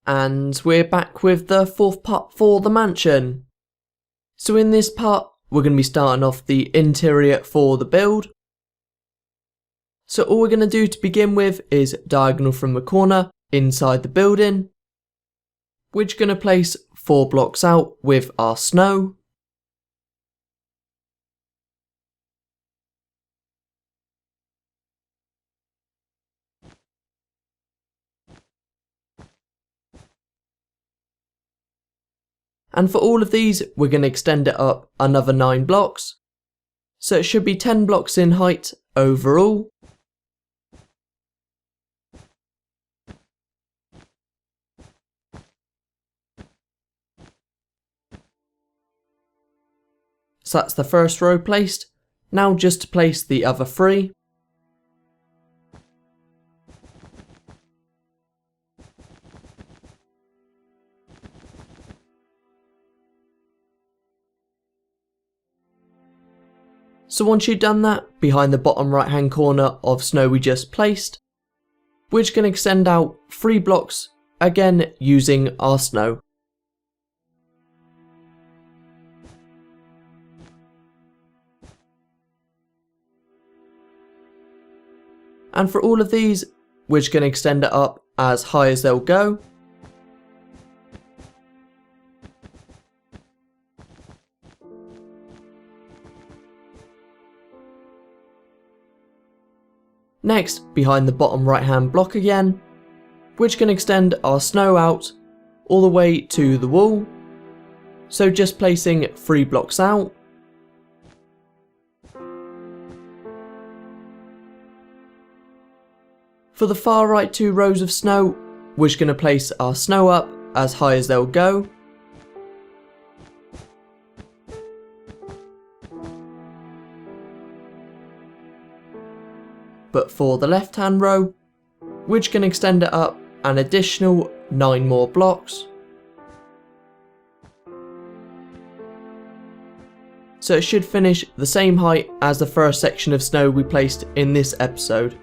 And we're back with the fourth part for the mansion. So in this part, we're going to be starting off the interior for the build. So all we're going to do to begin with is diagonal from the corner inside the building. We're going to place 4 blocks out with our snow. And for all of these, we're going to extend it up another 9 blocks. So it should be 10 blocks in height overall. So that's the first row placed. Now just to place the other 3. So once you've done that, behind the bottom right hand corner of snow we just placed, we're just going to extend out 3 blocks, again using our snow. And for all of these, we're just going to extend it up as high as they'll go. Next, behind the bottom right hand block again, we're just going to extend our snow out all the way to the wall. So just placing 3 blocks out. For the far right 2 rows of snow, we're just going to place our snow up as high as they'll go. But for the left hand row, we're just going to extend it up an additional 9 more blocks. So it should finish the same height as the first section of snow we placed in this episode.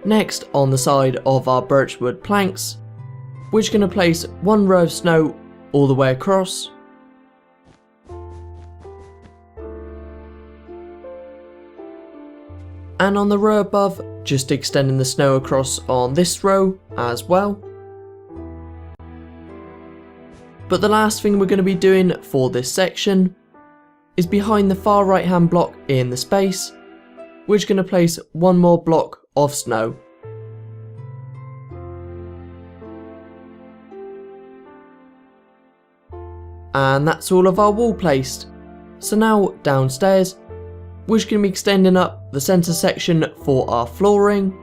Next, on the side of our birchwood planks, we're just going to place 1 row of snow all the way across. And on the row above, just extending the snow across on this row as well. But the last thing we're going to be doing for this section is behind the far right hand block in the space, we're just going to place 1 more block of snow. And that's all of our wall placed. So now downstairs, we're just going to be extending up the centre section for our flooring.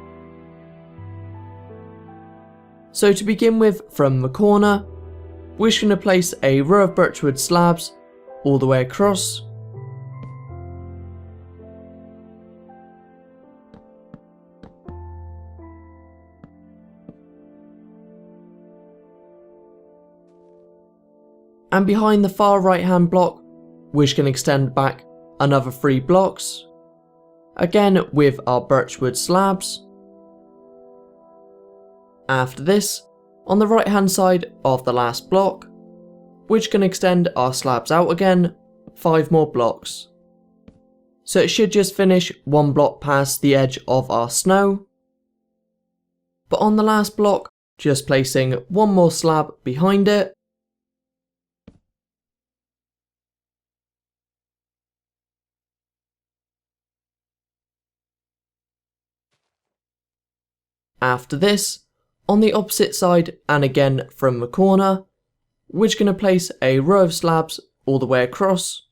So to begin with, from the corner, we're just going to place a row of birchwood slabs all the way across. And behind the far right hand block, we're just going to extend back another 3 blocks, again with our birchwood slabs. After this, on the right hand side of the last block, we're just going to extend our slabs out again 5 more blocks. So it should just finish 1 block past the edge of our snow. But on the last block, just placing 1 more slab behind it. After this, on the opposite side and again from the corner, we're just going to place a row of slabs all the way across.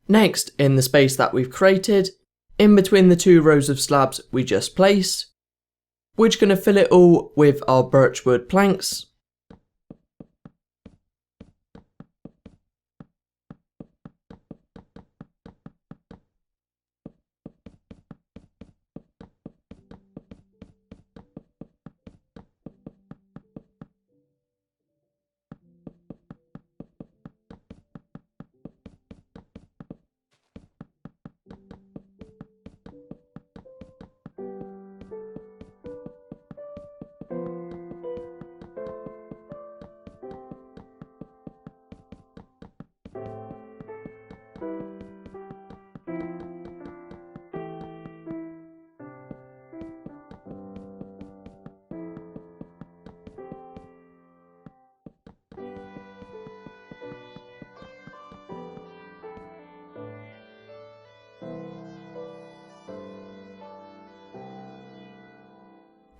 Next, in the space that we've created, in between the 2 rows of slabs we just placed, we're just going to fill it all with our birchwood planks.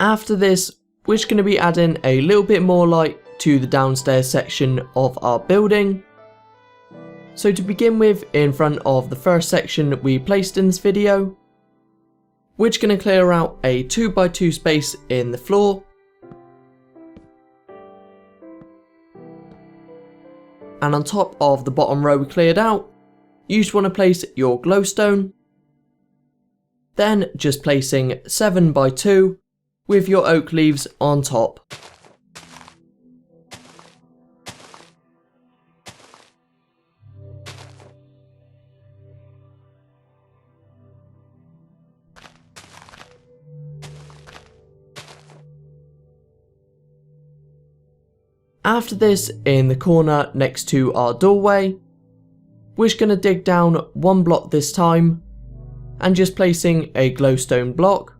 After this, we're just going to be adding a little bit more light to the downstairs section of our building. So to begin with, in front of the first section we placed in this video, we're just going to clear out a 2x2 space in the floor. And on top of the bottom row we cleared out, you just want to place your glowstone. Then just placing 7x2 with your oak leaves on top. After this, in the corner next to our doorway, we're just going to dig down one block this time and just placing a glowstone block.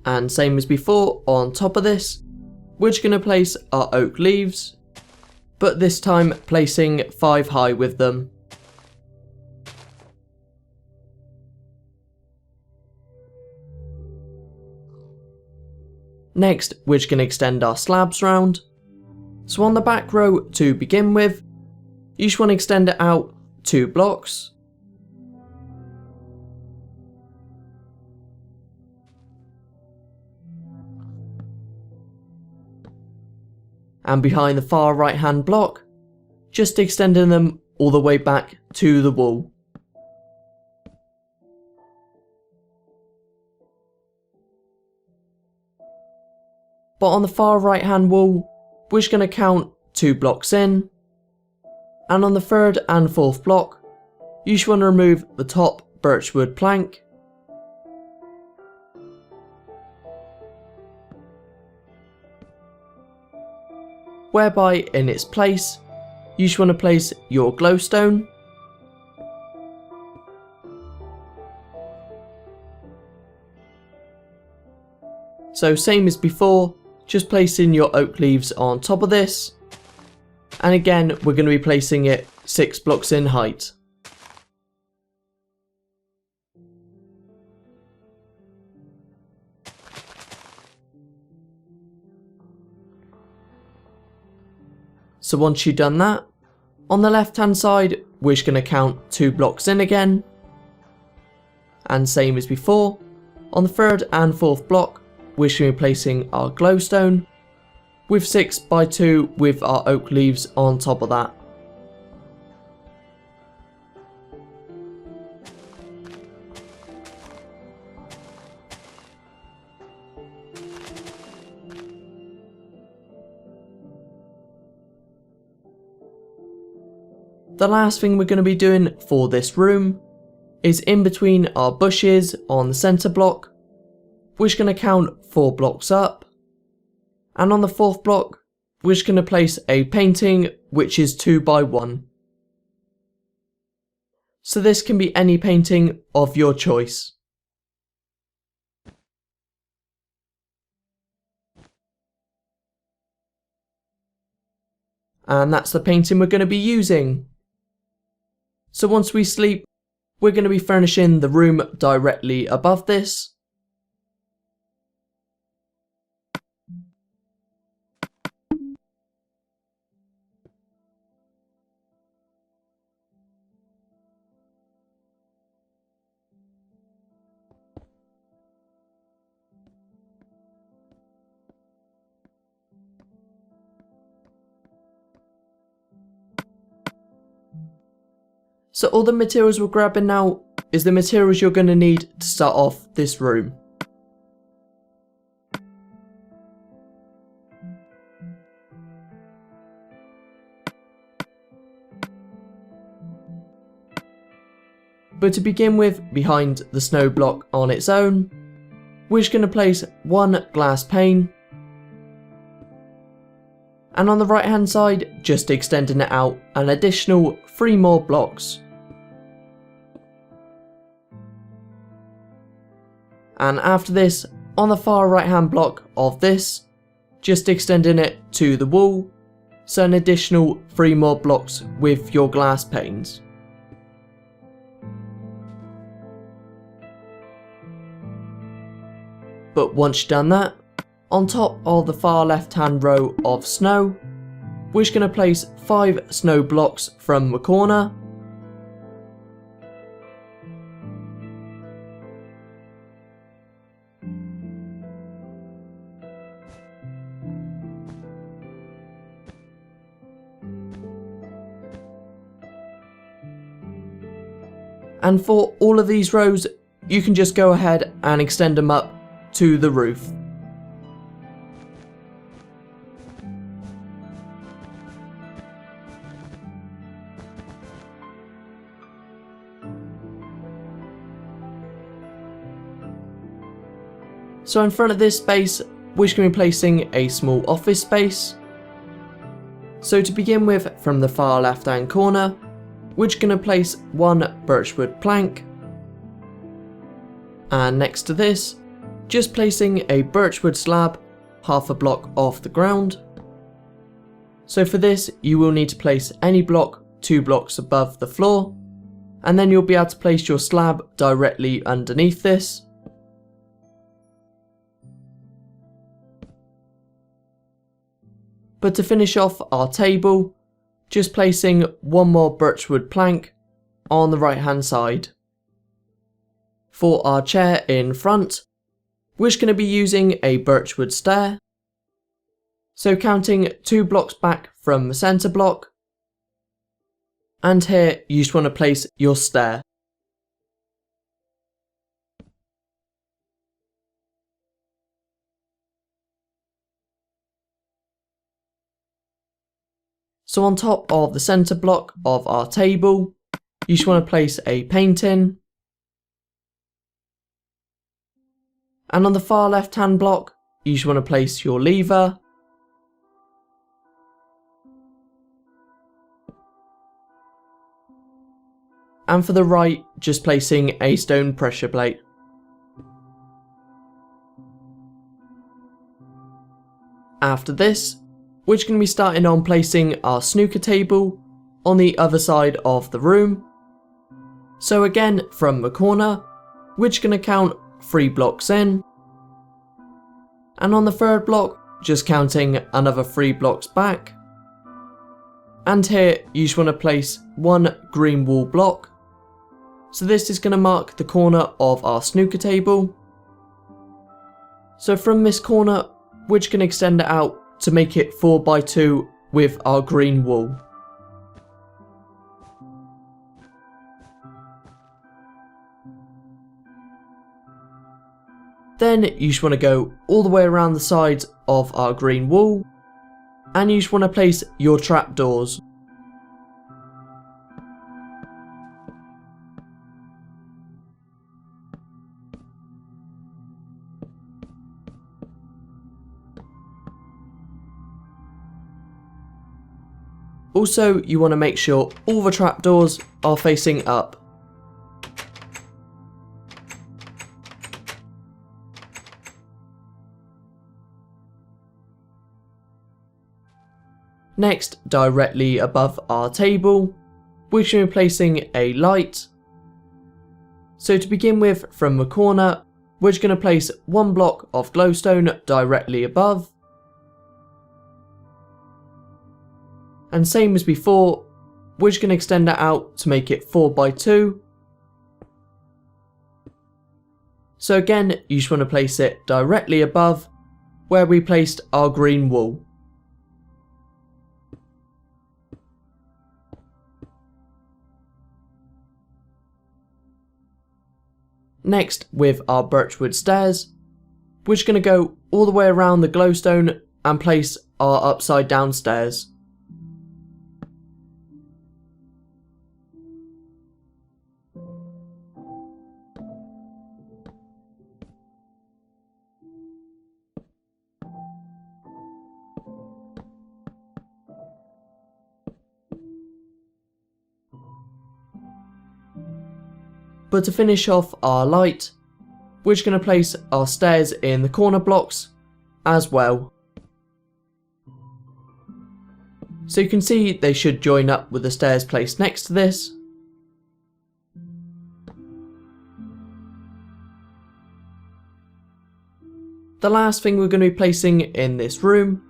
And same as before, on top of this, we're just going to place our oak leaves, but this time placing 5 high with them. Next, we're just going to extend our slabs round. So on the back row to begin with, you just want to extend it out 2 blocks. And behind the far right hand block, just extending them all the way back to the wall. But on the far right hand wall, we're just going to count 2 blocks in, and on the 3rd and 4th block, you just want to remove the top birchwood plank. Whereby in its place, you just want to place your glowstone. So same as before, just placing your oak leaves on top of this, and again we're going to be placing it 6 blocks in height. So once you've done that, on the left hand side we're just going to count 2 blocks in again, and same as before, on the 3rd and 4th block we're just going to be placing our glowstone with 6x2 with our oak leaves on top of that. The last thing we're going to be doing for this room is in between our bushes on the centre block. We're just going to count 4 blocks up, and on the 4th block we're just going to place a painting which is 2x1. So this can be any painting of your choice. And that's the painting we're going to be using. So once we sleep, we're going to be furnishing the room directly above this. So all the materials we're grabbing now is the materials you're going to need to start off this room. But to begin with, behind the snow block on its own, we're just going to place 1 glass pane, and on the right hand side just extending it out an additional 3 more blocks. And after this, on the far right hand block of this, just extending it to the wall, so an additional 3 more blocks with your glass panes. But once you've done that, on top of the far left hand row of snow, we're just going to place 5 snow blocks from the corner. And for all of these rows, you can just go ahead and extend them up to the roof. So in front of this space, we're just going to be placing a small office space. So to begin with, from the far left hand corner, we're just going to place 1 birchwood plank. And next to this, just placing a birchwood slab half a block off the ground. So for this, you will need to place any block 2 blocks above the floor, and then you'll be able to place your slab directly underneath this. But to finish off our table, just placing 1 more birchwood plank on the right hand side. For our chair in front, we're just going to be using a birchwood stair. So counting 2 blocks back from the centre block, and here you just want to place your stair. So on top of the centre block of our table, you just want to place a painting. And on the far left hand block, you just want to place your lever. And for the right, just placing a stone pressure plate. After this, we're just going to be starting on placing our snooker table on the other side of the room. So again, from the corner, we're just going to count 3 blocks in. And on the 3rd block, just counting another 3 blocks back. And here, you just want to place 1 green wool block. So this is going to mark the corner of our snooker table. So from this corner, we're just going to extend it out to make it 4x2 with our green wool. Then you just want to go all the way around the sides of our green wool, and you just want to place your trapdoors. Also, you want to make sure all the trapdoors are facing up. Next, directly above our table, we're going to be placing a light. So to begin with, from the corner, we're just going to place 1 block of glowstone directly above. And same as before, we're just going to extend that out to make it 4x2. So again, you just want to place it directly above where we placed our green wool. Next, with our birchwood stairs, we're just going to go all the way around the glowstone and place our upside down stairs. But to finish off our light, we're just going to place our stairs in the corner blocks as well. So you can see they should join up with the stairs placed next to this. the last thing we're going to be placing in this room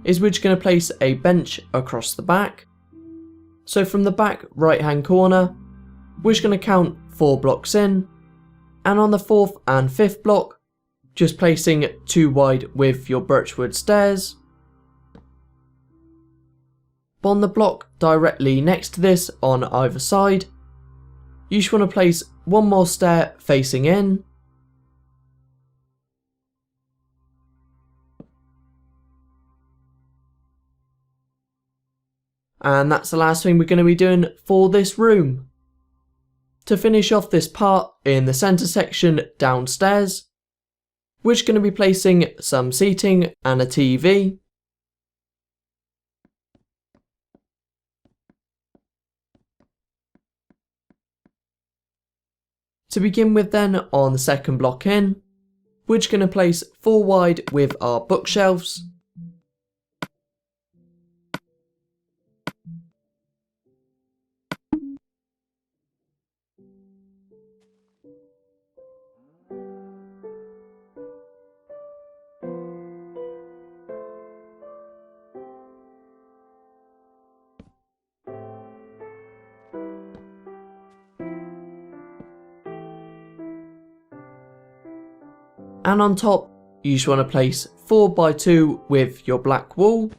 is we're just going to place a bench across the back. So from the back right hand corner, we're just going to count 4 blocks in, and on the 4th and 5th block, just placing 2 wide with your birchwood stairs. But on the block directly next to this on either side, you just want to place 1 more stair facing in. And that's the last thing we're going to be doing for this room. To finish off this part in the centre section downstairs, we're just going to be placing some seating and a TV. To begin with then, on the second block in, we're just going to place 4 wide with our bookshelves. And on top, you just want to place 4x2 with your black wool.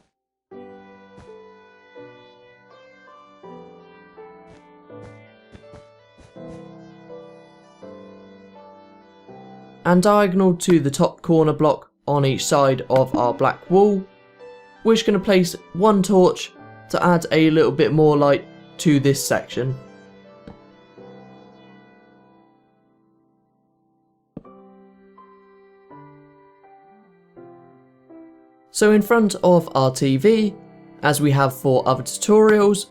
And diagonal to the top corner block on each side of our black wool, we're just going to place 1 torch to add a little bit more light to this section. So in front of our TV, as we have for other tutorials,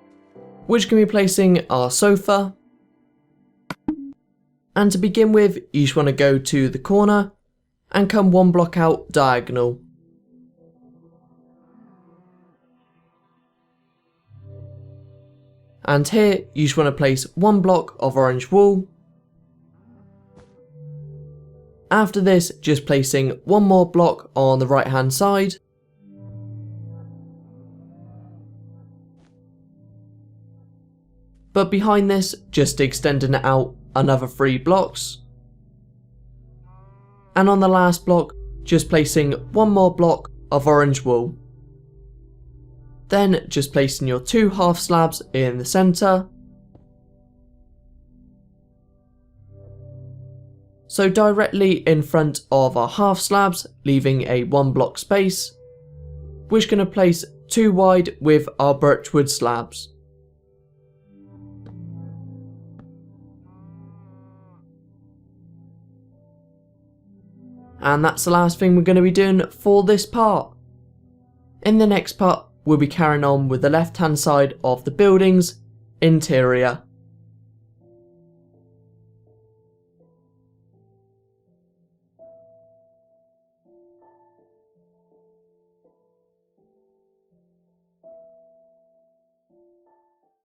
we're just going to be placing our sofa. And to begin with, you just want to go to the corner and come 1 block out diagonal. And here, you just want to place 1 block of orange wool. After this, just placing 1 more block on the right hand side. But behind this, just extending it out another 3 blocks. And on the last block, just placing 1 more block of orange wool. Then just placing your 2 half slabs in the centre. So directly in front of our half slabs, leaving a 1 block space, we're just going to place 2 wide with our birchwood slabs. And that's the last thing we're going to be doing for this part. In the next part, we'll be carrying on with the left hand side of the building's interior.